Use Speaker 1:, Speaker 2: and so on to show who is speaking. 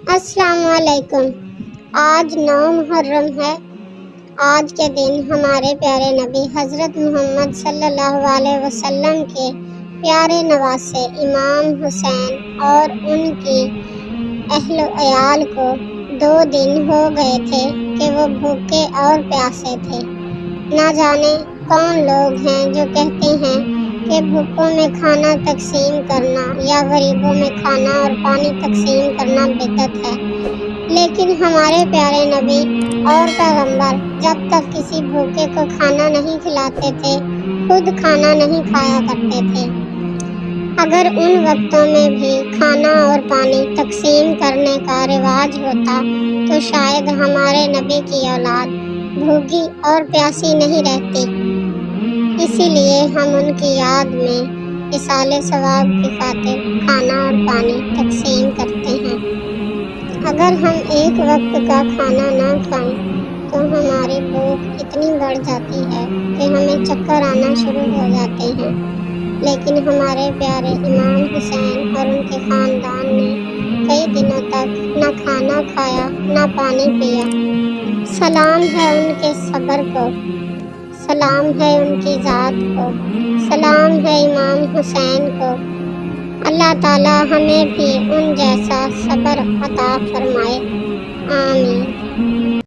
Speaker 1: السلام علیکم۔ آج 9 محرم ہے۔ آج کے دن ہمارے پیارے نبی حضرت محمد صلی اللہ علیہ وسلم کے پیارے نواسے امام حسین اور ان کی اہل و عیال کو 2 دن ہو گئے تھے کہ وہ بھوکے اور پیاسے تھے۔ نہ جانے کون لوگ ہیں جو کہتے ہیں کہ بھوکوں میں کھانا تقسیم کرنا یا غریبوں میں کھانا اور پانی تقسیم کرنا بدعت ہے، لیکن ہمارے پیارے نبی اور پیغمبر جب تک کسی بھوکے کو کھانا نہیں کھلاتے تھے خود کھانا نہیں کھایا کرتے تھے۔ اگر ان وقتوں میں بھی کھانا اور پانی تقسیم کرنے کا رواج ہوتا تو شاید ہمارے نبی کی اولاد بھوکی اور پیاسی نہیں رہتی۔ اسی لیے ہم ان کی یاد میں ایصال ثواب کی خاطر کھانا اور پانی تقسیم کرتے ہیں۔ اگر ہم ایک وقت کا کھانا نہ کھائیں تو ہماری بھوک اتنی بڑھ جاتی ہے کہ ہمیں چکر آنا شروع ہو جاتے ہیں، لیکن ہمارے پیارے امام حسین اور ان کے خاندان نے کئی دنوں تک نہ کھانا کھایا نہ پانی پیا۔ سلام ہے ان کے صبر کو، سلام ہے ان کی ذات کو، سلام ہے امام حسین کو۔ اللہ تعالی ہمیں بھی ان جیسا صبر عطا فرمائے، آمین۔